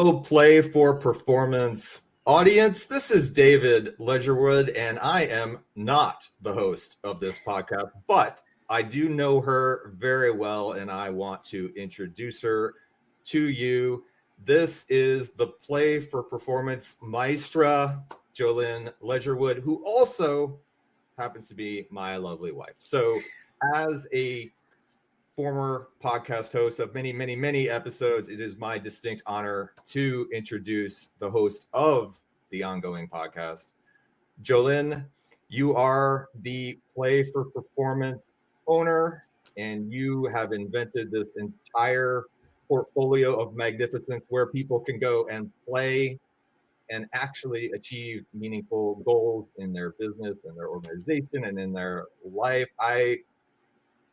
Hello, Play for Performance audience. This is David Ledgerwood, and I am not the host of this podcast, but I do know her very well, and I want to introduce her to you. This is the Play for Performance maestra, Jolynn Ledgerwood, who also happens to be my lovely wife. So as a former podcast host of many episodes, it is my distinct honor to introduce the host of the ongoing podcast. Jolynn, you are the Play for Performance owner, and you have invented this entire portfolio of magnificence where people can go and play and actually achieve meaningful goals in their business and their organization and in their life. I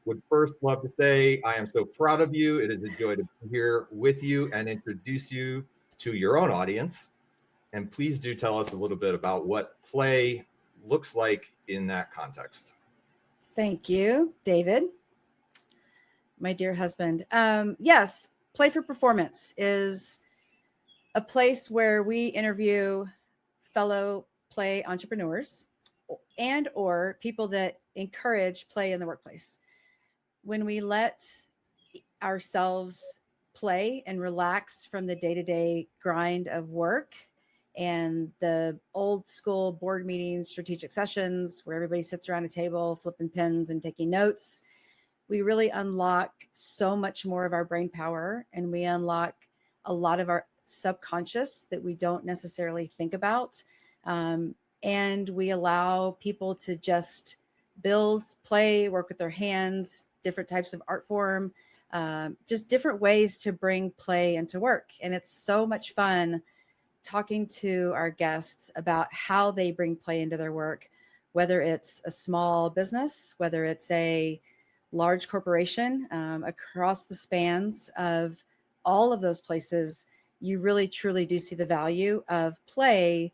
would first love to say I am so proud of you. It is a joy to be here with you and introduce you to your own audience. And please do tell us a little bit about what play looks like in that context. Thank you, David, my dear husband. Yes, Play for Performance is a place where we interview fellow play entrepreneurs and or people that encourage play in the workplace. When we let ourselves play and relax from the day-to-day grind of work and the old school board meetings, strategic sessions where everybody sits around a table, flipping pens and taking notes, we really unlock so much more of our brain power, and we unlock a lot of our subconscious that we don't necessarily think about. And we allow people to just build, play, work with their hands, different types of art form, just different ways to bring play into work. And it's so much fun talking to our guests about how they bring play into their work, whether it's a small business, whether it's a large corporation, across the spans of all of those places. You really, truly do see the value of play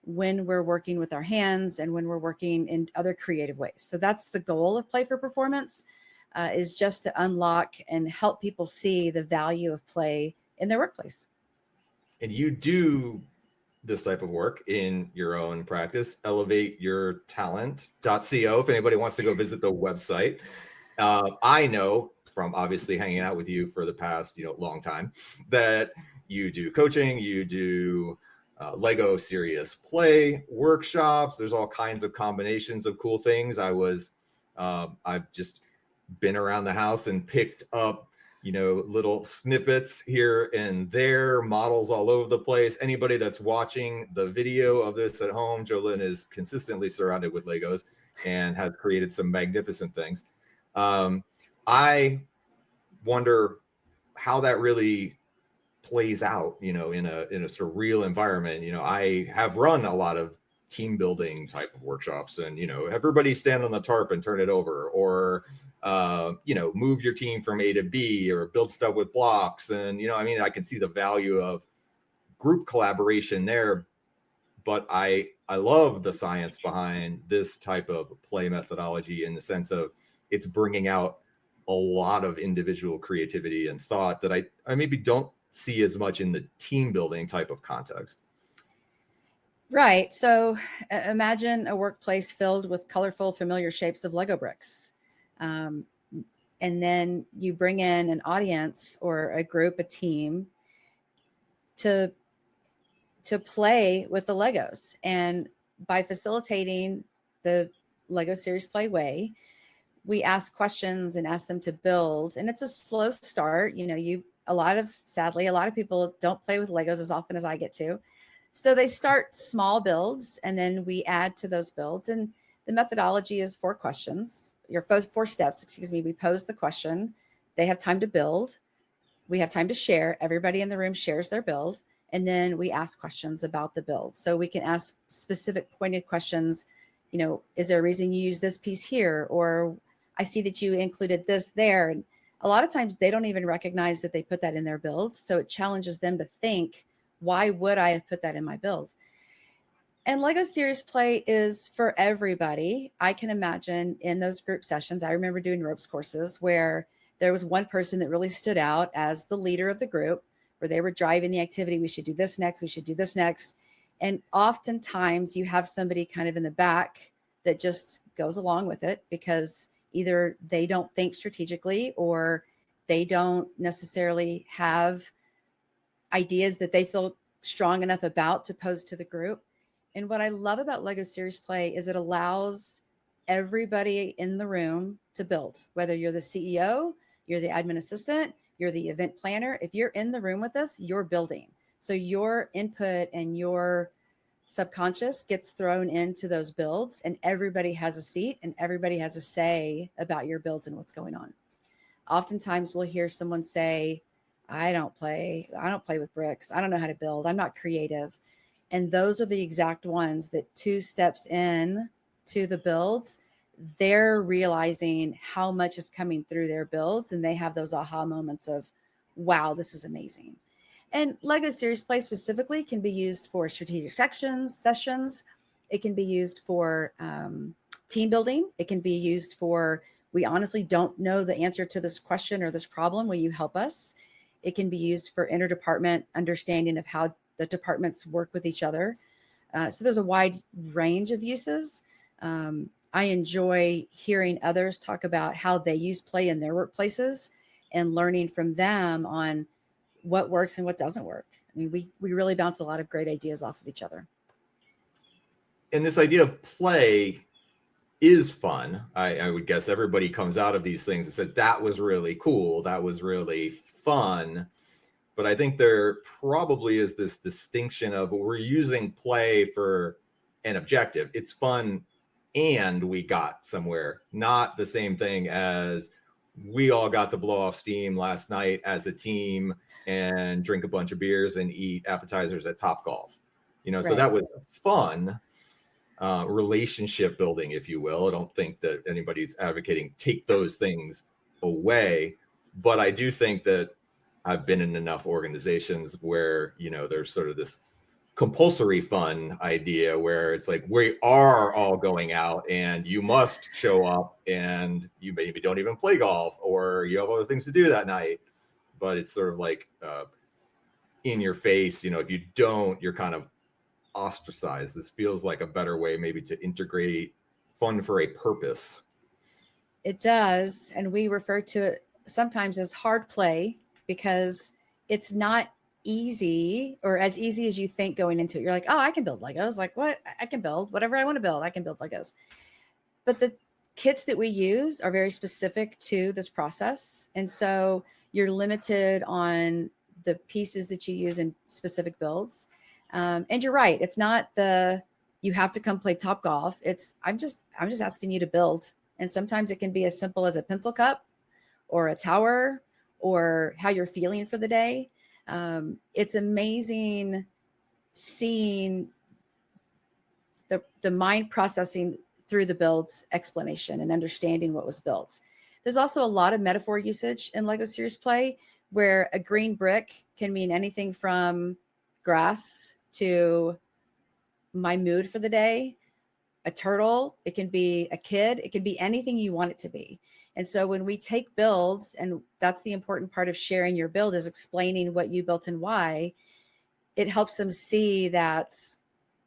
when we're working with our hands and when we're working in other creative ways. So that's the goal of Play for Performance, is just to unlock and help people see the value of play in their workplace. And you do this type of work in your own practice, elevateyourtalent.co, if anybody wants to go visit the website. I know from obviously hanging out with you for the past, long time, that you do coaching, you do Lego serious play workshops. There's all kinds of combinations of cool things. I've just been around the house and picked up, little snippets here and there, models all over the place. Anybody that's watching the video of this at home, Jolynn is consistently surrounded with Legos and has created some magnificent things. I wonder how that really plays out, in a sort of real environment. I have run a lot of team building type of workshops, and everybody stand on the tarp and turn it over, or move your team from A to B, or build stuff with blocks. And I can see the value of group collaboration there, but I love the science behind this type of play methodology, in the sense of it's bringing out a lot of individual creativity and thought that I maybe don't see as much in the team building type of context. Right. So imagine a workplace filled with colorful, familiar shapes of Lego bricks. And then you bring in an audience or a group, a team to play with the Legos. And by facilitating the Lego Series Play way, we ask questions and ask them to build. And it's a slow start. Sadly, a lot of people don't play with Legos as often as I get to. So they start small builds, and then we add to those builds. And the methodology is 4 questions, four steps. We pose the question. They have time to build. We have time to share. Everybody in the room shares their build. And then we ask questions about the build. So we can ask specific pointed questions. Is there a reason you use this piece here? Or I see that you included this there. And a lot of times they don't even recognize that they put that in their builds. So it challenges them to think, why would I have put that in my build? And Lego Serious Play is for everybody. I can imagine in those group sessions, I remember doing ropes courses where there was one person that really stood out as the leader of the group, where they were driving the activity. We should do this next. We should do this next. And oftentimes you have somebody kind of in the back that just goes along with it because either they don't think strategically or they don't necessarily have ideas that they feel strong enough about to pose to the group. And what I love about Lego Serious Play is it allows everybody in the room to build, whether you're the CEO, you're the admin assistant, you're the event planner. If you're in the room with us, you're building. So your input and your subconscious gets thrown into those builds, and everybody has a seat and everybody has a say about your builds and what's going on. Oftentimes we'll hear someone say, I don't play with bricks. I don't know how to build. I'm not creative. And those are the exact ones that 2 steps in to the builds, they're realizing how much is coming through their builds, and they have those aha moments of, wow, this is amazing. And Lego Serious Play specifically can be used for strategic sessions. It can be used for team building. It can be used for, we honestly don't know the answer to this question or this problem. Will you help us? It can be used for interdepartment understanding of how the departments work with each other. So there's a wide range of uses. I enjoy hearing others talk about how they use play in their workplaces and learning from them on what works and what doesn't work. I mean, we really bounce a lot of great ideas off of each other. And this idea of play is fun. I would guess everybody comes out of these things and says, that was really cool. That was really fun. But I think there probably is this distinction of we're using play for an objective. It's fun and we got somewhere, not the same thing as we all got to blow off steam last night as a team and drink a bunch of beers and eat appetizers at Topgolf. So that was fun. Relationship building, if you will. I don't think that anybody's advocating take those things away, but I do think that I've been in enough organizations where, there's sort of this compulsory fun idea where it's like, we are all going out and you must show up, and you maybe don't even play golf or you have other things to do that night, but it's sort of like in your face, if you don't, you're kind of ostracized. This feels like a better way maybe to integrate fun for a purpose. It does. And we refer to it sometimes as hard play because it's not easy or as easy as you think going into it. You're like, oh, I can build Legos. Like, what? I can build whatever I want to build. I can build Legos. But the kits that we use are very specific to this process. And so you're limited on the pieces that you use in specific builds. And you're right. It's not you have to come play Topgolf. I'm just asking you to build. And sometimes it can be as simple as a pencil cup or a tower or how you're feeling for the day. It's amazing seeing the mind processing through the build's explanation and understanding what was built. There's also a lot of metaphor usage in Lego Serious Play where a green brick can mean anything from grass to my mood for the day. A turtle, it can be a kid, it can be anything you want it to be. And so when we take builds, and that's the important part of sharing your build is explaining what you built and why, it helps them see that,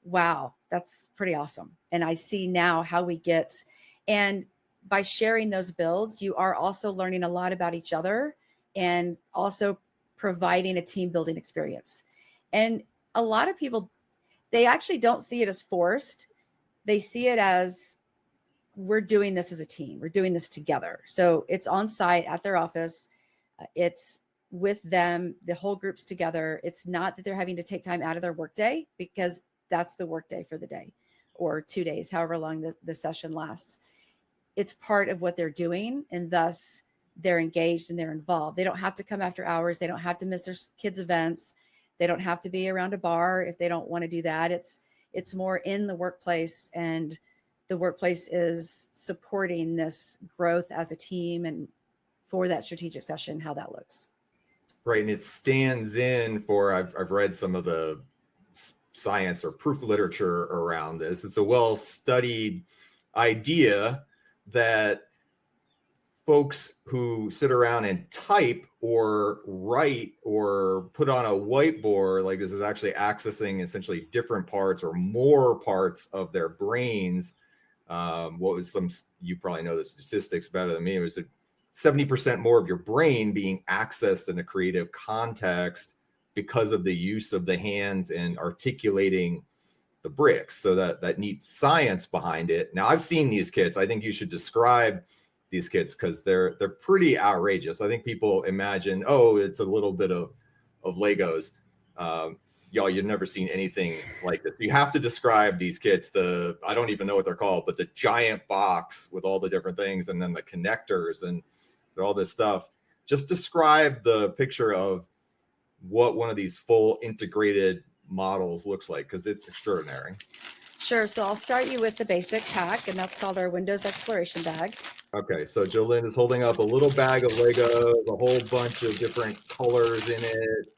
wow, that's pretty awesome. And I see now how we get, and by sharing those builds, you are also learning a lot about each other and also providing a team building experience. And a lot of people, they actually don't see it as forced. They see it as we're doing this as a team. We're doing this together. So it's on site at their office. It's with them, the whole group's together. It's not that they're having to take time out of their workday because that's the workday for the day or 2 days, however long the session lasts. It's part of what they're doing, and thus they're engaged and they're involved. They don't have to come after hours. They don't have to miss their kids' events. They don't have to be around a bar if they don't want to do that. It's more in the workplace, and the workplace is supporting this growth as a team and for that strategic session, how that looks. Right. And it stands in for, I've read some of the science or proof literature around this. It's a well-studied idea that folks who sit around and type or write or put on a whiteboard, like this is actually accessing essentially different parts or more parts of their brains. What was you probably know the statistics better than me. It was 70% more of your brain being accessed in a creative context because of the use of the hands and articulating the bricks. So that neat science behind it. Now I've seen these kits. I think you should describe these kits because they're pretty outrageous. I think people imagine, oh, it's a little bit of Legos. Y'all, you've never seen anything like this. You have to describe these kits. I don't even know what they're called, but the giant box with all the different things, and then the connectors and all this stuff. Just describe the picture of what one of these full integrated models looks like, because it's extraordinary. Sure. So I'll start you with the basic pack, and that's called our Windows Exploration Bag. Okay, so Jolynn is holding up a little bag of Legos, a whole bunch of different colors in it,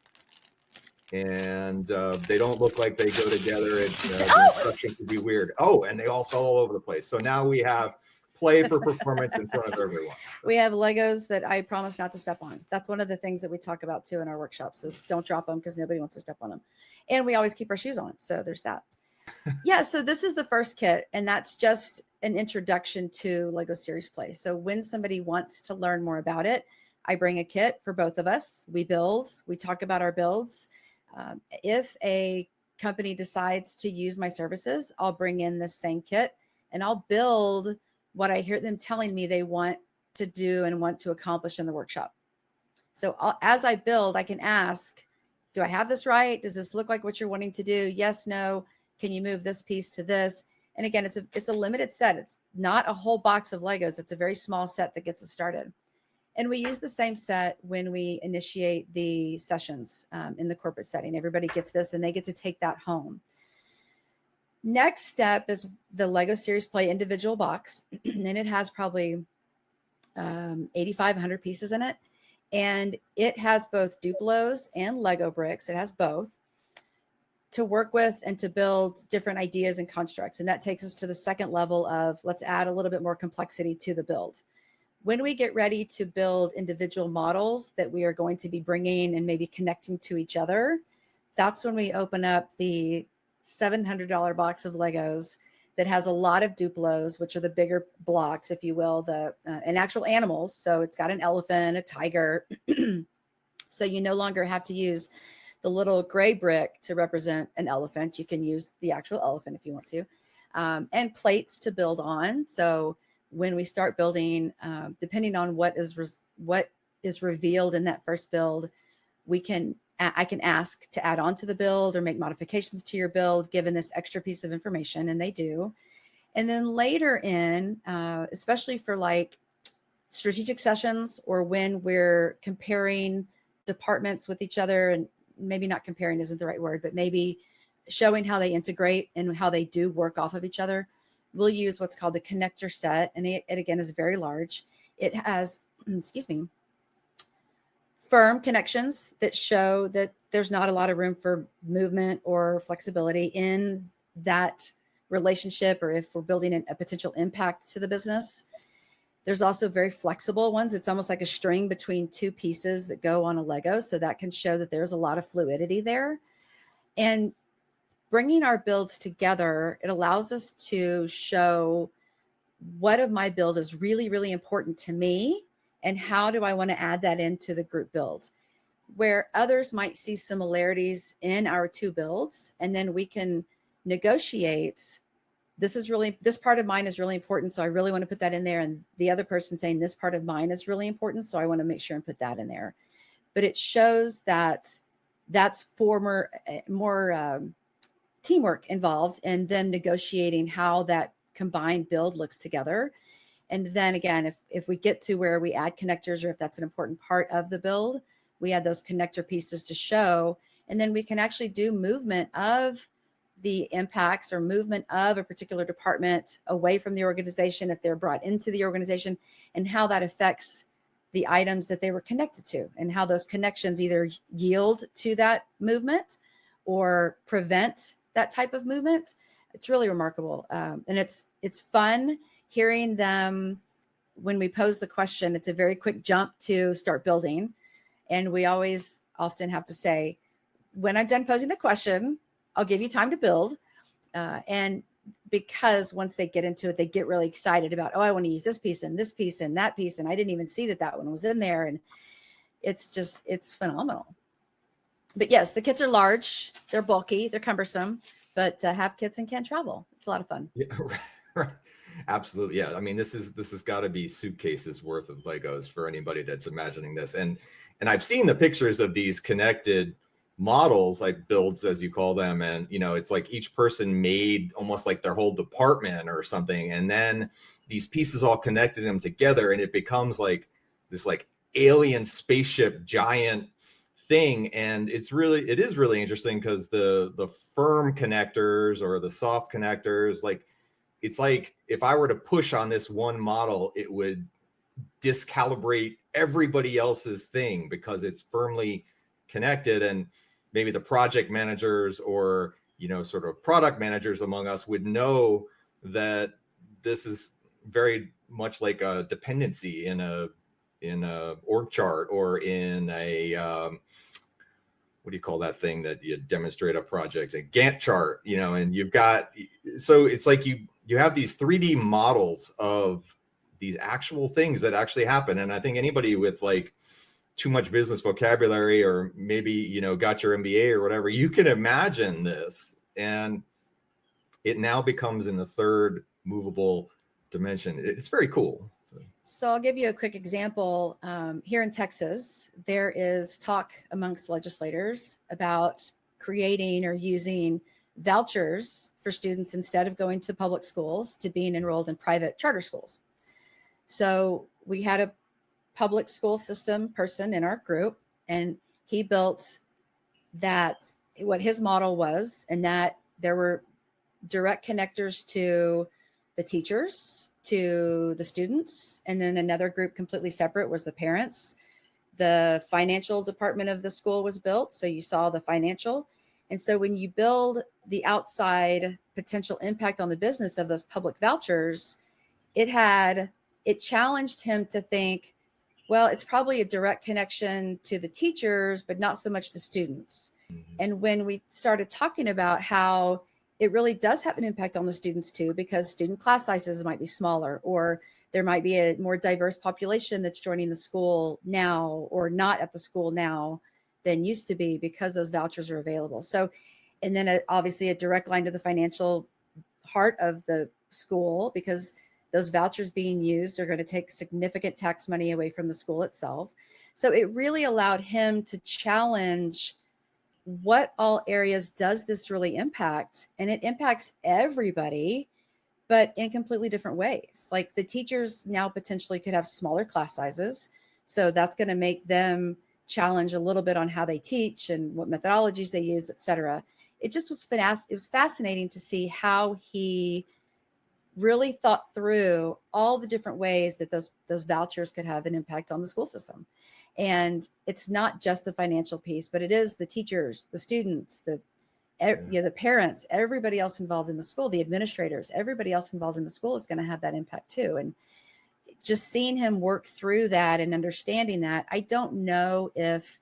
and they don't look like they go together. The instructions would be weird. Oh, and they all fell all over the place. So now we have play for performance in front of everyone. We have Legos that I promise not to step on. That's one of the things that we talk about too in our workshops is don't drop them because nobody wants to step on them. And we always keep our shoes on. So there's that. Yeah, so this is the first kit, and that's just an introduction to Lego Series Play. So when somebody wants to learn more about it, I bring a kit for both of us. We build, we talk about our builds. If a company decides to use my services, I'll bring in this same kit and I'll build what I hear them telling me they want to do and want to accomplish in the workshop. So as I build, I can ask, do I have this right? Does this look like what you're wanting to do? Yes, no. Can you move this piece to this? And again, it's a limited set. It's not a whole box of Legos. It's a very small set that gets us started. And we use the same set when we initiate the sessions in the corporate setting. Everybody gets this and they get to take that home. Next step is the Lego Series Play individual box. And it has probably 8,500 pieces in it. And it has both Duplos and Lego bricks. It has both to work with and to build different ideas and constructs. And that takes us to the second level of let's add a little bit more complexity to the build. When we get ready to build individual models that we are going to be bringing and maybe connecting to each other, that's when we open up the $700 box of Legos that has a lot of Duplos, which are the bigger blocks, if you will, and actual animals. So it's got an elephant, a tiger. So you no longer have to use the little gray brick to represent an elephant. You can use the actual elephant if you want to, and plates to build on. So when we start building, depending on what is revealed in that first build, I can ask to add on to the build or make modifications to your build, given this extra piece of information, and they do. And then later in, especially for like strategic sessions or when we're comparing departments with each other, and maybe not comparing isn't the right word, but maybe showing how they integrate and how they do work off of each other, we'll use what's called the connector set. And it again is very large. It has, firm connections that show that there's not a lot of room for movement or flexibility in that relationship, or if we're building a potential impact to the business. There's also very flexible ones. It's almost like a string between two pieces that go on a Lego. So that can show that there's a lot of fluidity there. And bringing our builds together, it allows us to show what of my build is really, really important to me, and how do I want to add that into the group build, where others might see similarities in our two builds. And then we can negotiate. This part of mine is really important, so I really want to put that in there. And the other person saying this part of mine is really important, so I want to make sure and put that in there. But it shows that that's more teamwork involved in them negotiating how that combined build looks together. And then again, if we get to where we add connectors, or if that's an important part of the build, we add those connector pieces to show, and then we can actually do movement of the impacts or movement of a particular department away from the organization if they're brought into the organization, and how that affects the items that they were connected to, and how those connections either yield to that movement or prevent that type of movement. It's really remarkable. And it's fun hearing them when we pose the question. It's a very quick jump to start building. And we always often have to say, when I'm done posing the question, I'll give you time to build. And because once they get into it, they get really excited about, oh, I want to use this piece and this piece and that piece. And I didn't even see that one was in there. And it's phenomenal. But yes, the kits are large, they're bulky, they're cumbersome, but have kits and can travel. It's a lot of fun. Yeah, right. Absolutely. Yeah. I mean, this has got to be suitcases worth of Legos for anybody that's imagining this. And I've seen the pictures of these connected models, like builds, as you call them. And, it's like each person made almost like their whole department or something. And then these pieces all connected them together, and it becomes like this like alien spaceship giant thing. And it is really interesting because the firm connectors or the soft connectors, like, it's like if I were to push on this one model, it would discalibrate everybody else's thing because it's firmly connected. And maybe the project managers or, sort of product managers among us would know that this is very much like a dependency in a org chart or in a, what do you call that thing that you demonstrate a project, a Gantt chart, and you've got, so it's like you have these 3D models of these actual things that actually happen. And I think anybody with like too much business vocabulary, or maybe, got your MBA or whatever, you can imagine this. And it now becomes in a third movable dimension. It's very cool. So I'll give you a quick example. Here in Texas, there is talk amongst legislators about creating or using vouchers for students instead of going to public schools to being enrolled in private charter schools. So we had a public school system person in our group, and he built that, what his model was, and that there were direct connectors to the teachers, to the students, and then another group completely separate was the parents. The financial department of the school was built, so you saw the financial. And so when you build the outside potential impact on the business of those public vouchers, it challenged him to think, well, it's probably a direct connection to the teachers, but not so much the students. Mm-hmm. And when we started talking about how it really does have an impact on the students too, because student class sizes might be smaller, or there might be a more diverse population that's joining the school now or not at the school now than used to be because those vouchers are available. So, and then obviously a direct line to the financial heart of the school, because those vouchers being used are going to take significant tax money away from the school itself. So it really allowed him to challenge what all areas does this really impact? And it impacts everybody, but in completely different ways. Like the teachers now potentially could have smaller class sizes. So that's going to make them challenge a little bit on how they teach and what methodologies they use, et cetera. It just was it was fascinating to see how he really thought through all the different ways that those vouchers could have an impact on the school system. And it's not just the financial piece, but it is the teachers, the students, the parents, everybody else involved in the school, the administrators, everybody else involved in the school is going to have that impact too. And just seeing him work through that and understanding that, I don't know if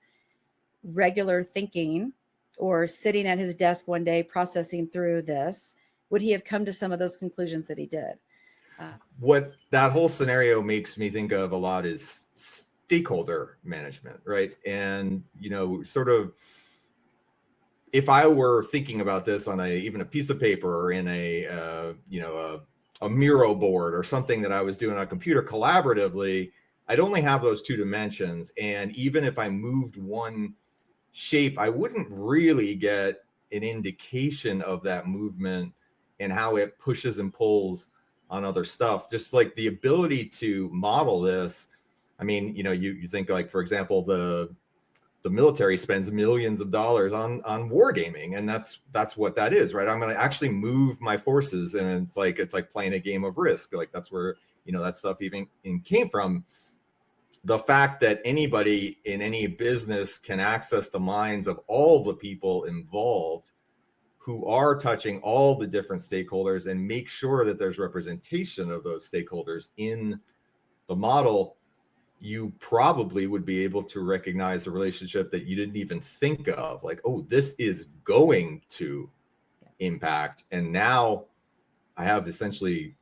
regular thinking or sitting at his desk one day processing through this, would he have come to some of those conclusions that he did? What that whole scenario makes me think of a lot is stakeholder management, right? And, sort of, if I were thinking about this on even a piece of paper or in a Miro board or something that I was doing on a computer collaboratively, I'd only have those two dimensions. And even if I moved one shape, I wouldn't really get an indication of that movement and how it pushes and pulls on other stuff. Just like the ability to model this. I mean, you think, like, for example, the military spends millions of dollars on wargaming, and that's what that is, right? I'm going to actually move my forces, and it's like playing a game of Risk. Like that's where that stuff even came from. The fact that anybody in any business can access the minds of all the people involved who are touching all the different stakeholders and make sure that there's representation of those stakeholders in the model. you probably would be able to recognize a relationship that you didn't even think of, like, oh, this is going to impact. And now I have essentially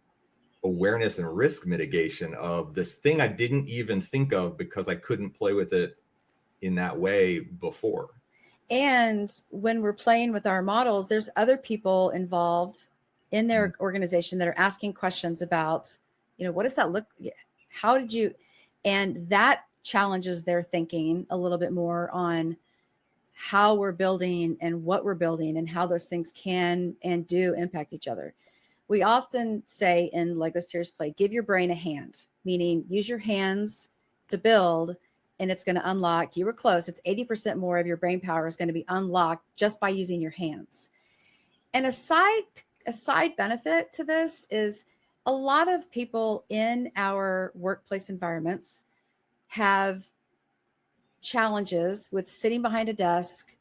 awareness and risk mitigation of this thing I didn't even think of because I couldn't play with it in that way before. And when we're playing with our models, there's other people involved in their organization that are asking questions about, what does that look? How did you, and that challenges their thinking a little bit more on how we're building and what we're building and how those things can and do impact each other. We often say in Lego Serious Play, give your brain a hand, meaning use your hands to build, and it's going to unlock. You were close. It's 80% more of your brain power is going to be unlocked just by using your hands. And a side benefit to this is a lot of people in our workplace environments have challenges with sitting behind a desk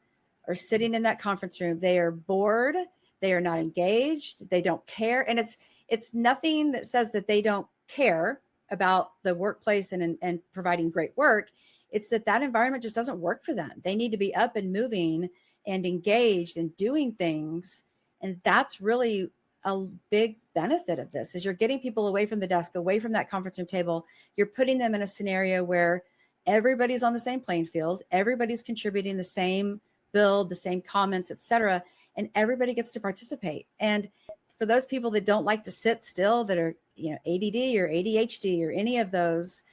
or sitting in that conference room. They are bored. They are not engaged. They don't care. And it's nothing that says that they don't care about the workplace and providing great work. It's that environment just doesn't work for them. They need to be up and moving and engaged and doing things. And that's really a big benefit of this, is you're getting people away from the desk, away from that conference room table. You're putting them in a scenario where everybody's on the same playing field. Everybody's contributing the same build, the same comments, etc., and everybody gets to participate. And for those people that don't like to sit still, that are, ADD or ADHD or any of those,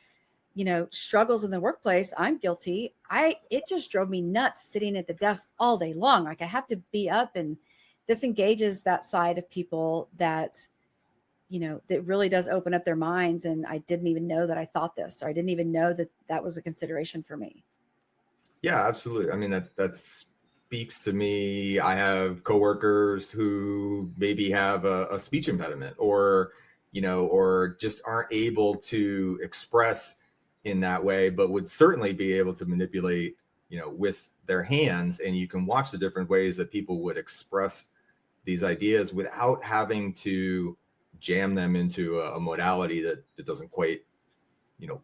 struggles in the workplace, I'm guilty. It just drove me nuts sitting at the desk all day long. Like, I have to be up, and this engages that side of people that, that really does open up their minds. And I didn't even know that I thought this, or I didn't even know that was a consideration for me. Yeah, absolutely. I mean, that speaks to me. I have coworkers who maybe have a speech impediment, or just aren't able to express in that way, but would certainly be able to manipulate, with their hands. And you can watch the different ways that people would express these ideas without having to jam them into a modality that doesn't quite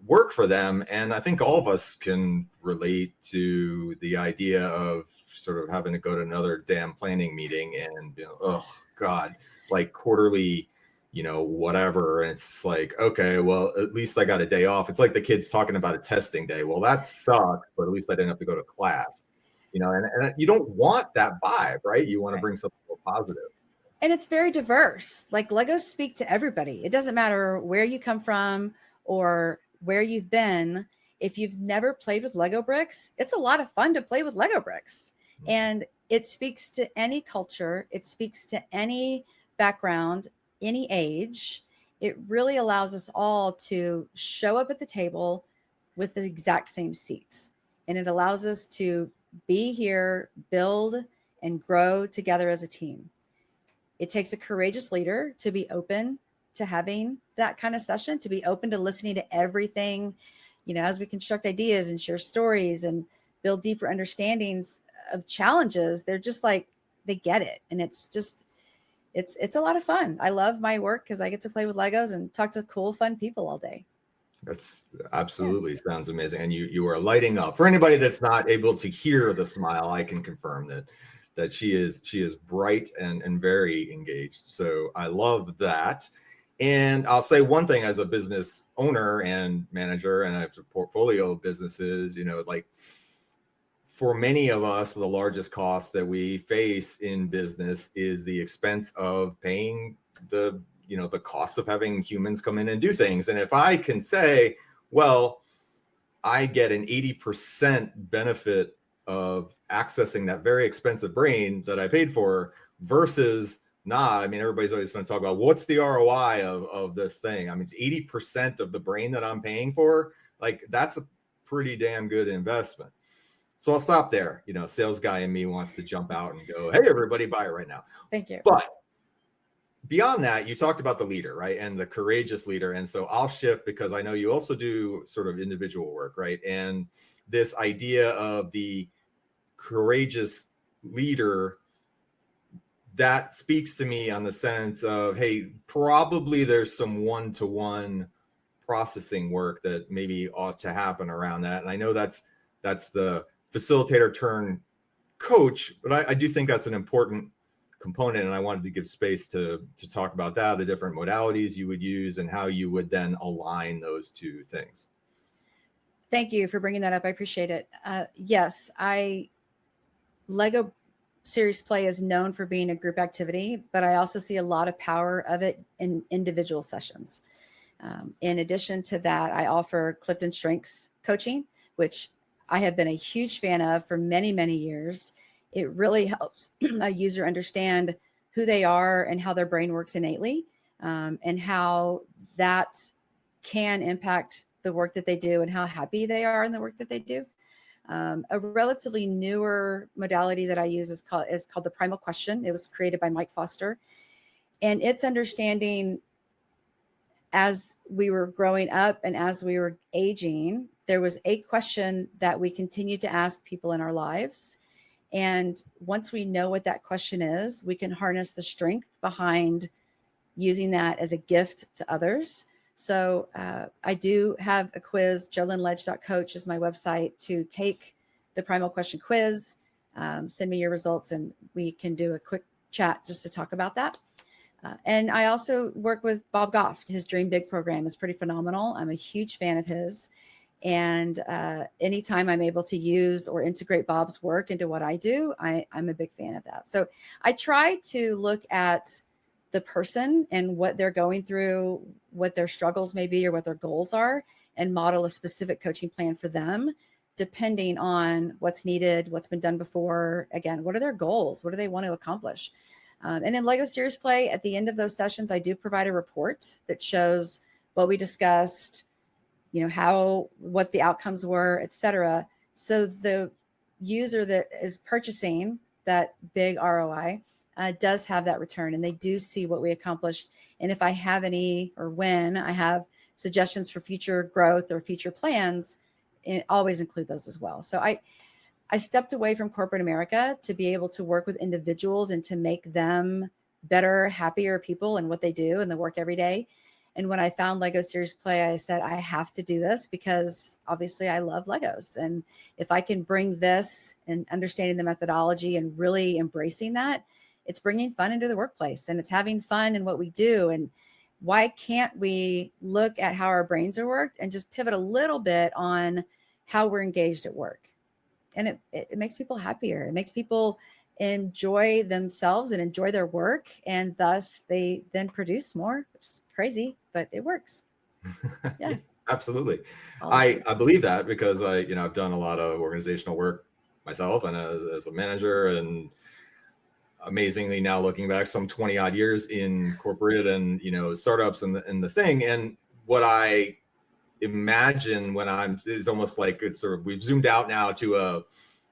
work for them. And I think all of us can relate to the idea of sort of having to go to another damn planning meeting and, oh God, like quarterly, whatever. And it's just like, okay, well, at least I got a day off. It's like the kids talking about a testing day. Well, that sucked, but at least I didn't have to go to class, and you don't want that vibe, right? You want to bring something more positive. And it's very diverse. Like, Legos speak to everybody. It doesn't matter where you come from or where you've been. If you've never played with Lego bricks, it's a lot of fun to play with Lego bricks. And it speaks to any culture. It speaks to any background, any age. It really allows us all to show up at the table with the exact same seats. And it allows us to be here, build, and grow together as a team. It takes a courageous leader to be open to having that kind of session, to be open to listening to everything, as we construct ideas and share stories and build deeper understandings of challenges. They're just like, they get it. And it's just, it's a lot of fun. I love my work because I get to play with Legos and talk to cool, fun people all day. That's absolutely sounds amazing. And you are lighting up. For anybody that's not able to hear the smile, I can confirm that she is bright and very engaged. So I love that. And I'll say one thing, as a business owner and manager, and I have a portfolio of businesses, like, for many of us, the largest cost that we face in business is the expense of paying the cost of having humans come in and do things. And if I can say, well, I get an 80% benefit of accessing that very expensive brain that I paid for versus everybody's always going to talk about what's the ROI of this thing. I mean, it's 80% of the brain that I'm paying for. Like, that's a pretty damn good investment. So I'll stop there. Sales guy in me wants to jump out and go, hey, everybody, buy it right now. Thank you. But beyond that, you talked about the leader, right? And the courageous leader. And so I'll shift, because I know you also do sort of individual work, right? And this idea of the courageous leader, that speaks to me on the sense of, hey, probably there's some one-to-one processing work that maybe ought to happen around that. And I know that's the facilitator turn coach, but I do think that's an important component. And I wanted to give space to talk about that, the different modalities you would use and how you would then align those two things. Thank you for bringing that up. I appreciate it. Yes, Lego series play is known for being a group activity, but I also see a lot of power of it in individual sessions. In addition to that, I offer Clifton Strengths coaching, which I have been a huge fan of for many, many years. It really helps a user understand who they are and how their brain works innately, and how that can impact the work that they do and how happy they are in the work that they do. A relatively newer modality that I use is called the primal question. It was created by Mike Foster, and it's understanding as we were growing up and as we were aging, there was a question that we continue to ask people in our lives. And once we know what that question is, we can harness the strength behind using that as a gift to others. So I do have a quiz. JolynnLedge.coach is my website to take the primal question quiz. Send me your results and we can do a quick chat just to talk about that. And I also work with Bob Goff. His Dream Big program is pretty phenomenal. I'm a huge fan of his. And anytime I'm able to use or integrate Bob's work into what I do, I'm a big fan of that. So I try to look at the person and what they're going through, what their struggles may be or what their goals are, and model a specific coaching plan for them, depending on what's needed, what's been done before. Again, what are their goals? What do they want to accomplish? And in Lego Series Play, at the end of those sessions, I do provide a report that shows what we discussed, what the outcomes were, et cetera. So the user that is purchasing that big ROI does have that return, and they do see what we accomplished. And if I have any, or when I have suggestions for future growth or future plans, always include those as well. So I stepped away from corporate America to be able to work with individuals and to make them better, happier people in what they do and the work every day. And when I found Lego Series Play, I said, I have to do this because obviously I love Legos. And if I can bring this and understanding the methodology and really embracing that, it's bringing fun into the workplace and it's having fun in what we do. And why can't we look at how our brains are worked and just pivot a little bit on how we're engaged at work? And it makes people happier. It makes people enjoy themselves and enjoy their work. And thus they then produce more, which is crazy, but it works. Yeah. Absolutely. I believe that because I've done a lot of organizational work myself and as a manager, and amazingly now looking back some 20 odd years in corporate and, startups and the thing. And what I imagine it's almost like we've zoomed out now to a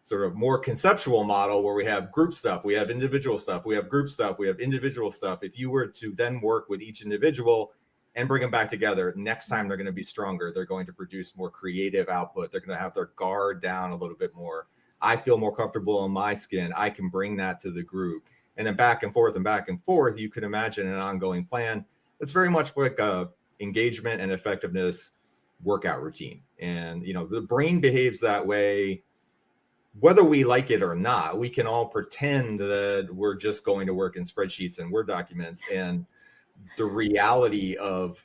sort of more conceptual model where we have group stuff, we have individual stuff, we have group stuff, we have individual stuff. If you were to then work with each individual and bring them back together, next time they're going to be stronger. They're going to produce more creative output. They're going to have their guard down a little bit more. I feel more comfortable in my skin. I can bring that to the group. And then back and forth, you can imagine an ongoing plan. It's very much like a engagement and effectiveness workout routine. And, the brain behaves that way, whether we like it or not. We can all pretend that we're just going to work in spreadsheets and Word documents. And the reality of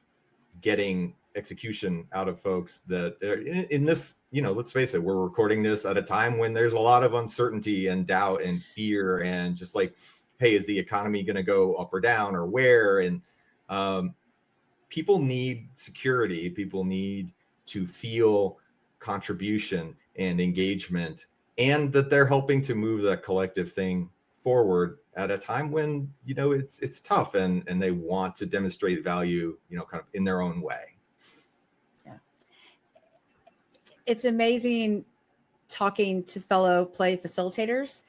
getting execution out of folks that in this, let's face it, we're recording this at a time when there's a lot of uncertainty and doubt and fear and just like, hey, is the economy going to go up or down or where? And people need security. People need to feel contribution and engagement, and that they're helping to move the collective thing forward at a time when, it's tough and they want to demonstrate value, kind of in their own way. Yeah. It's amazing talking to fellow play facilitators,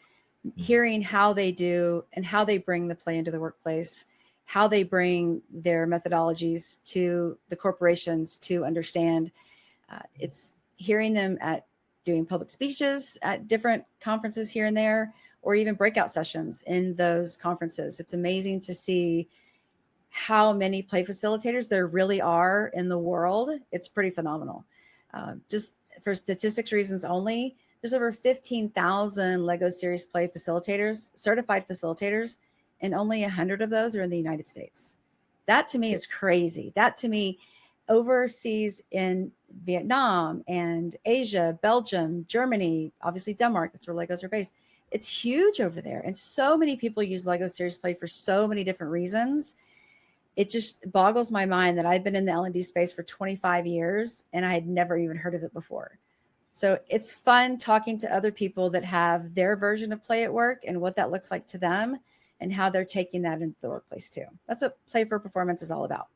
hearing how they do and how they bring the play into the workplace, how they bring their methodologies to the corporations to understand. It's hearing them at doing public speeches at different conferences here and there, or even breakout sessions in those conferences. It's amazing to see how many play facilitators there really are in the world, it's pretty phenomenal. Just for statistics reasons only, there's over 15,000 Lego Series Play facilitators, certified facilitators, and only 100 of those are in the United States. That to me is crazy. That to me, overseas in Vietnam and Asia, Belgium, Germany, obviously Denmark, that's where Legos are based. It's huge over there. And so many people use Lego Series Play for so many different reasons. It just boggles my mind that I've been in the L&D space for 25 years and I had never even heard of it before. So it's fun talking to other people that have their version of play at work and what that looks like to them and how they're taking that into the workplace too. That's what Play for Performance is all about.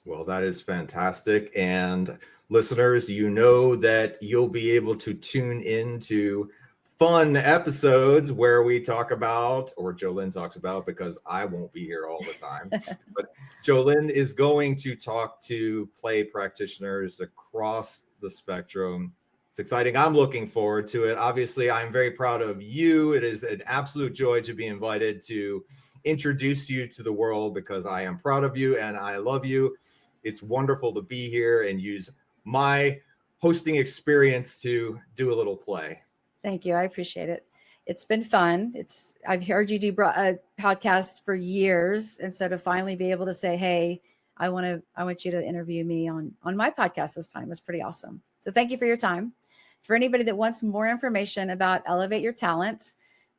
Well, that is fantastic. And listeners, you know that you'll be able to tune into fun episodes where we talk about, or Jolynn talks about, because I won't be here all the time, but Jolynn is going to talk to play practitioners across the spectrum. It's exciting. I'm looking forward to it. Obviously, I'm very proud of you. It is an absolute joy to be invited to introduce you to the world because I am proud of you and I love you. It's wonderful to be here and use my hosting experience to do a little play. Thank you. I appreciate it. It's been fun. I've heard you do podcasts for years. And so to finally be able to say, hey, I want you to interview me on my podcast this time was pretty awesome. So thank you for your time. For anybody that wants more information about Elevate Your Talent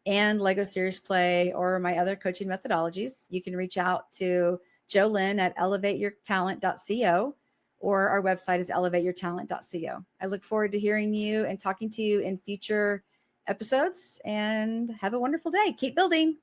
and Lego Series Play or my other coaching methodologies, you can reach out to Jolynn at elevateyourtalent.co, or our website is elevateyourtalent.co. I look forward to hearing you and talking to you in future episodes, and have a wonderful day. Keep building.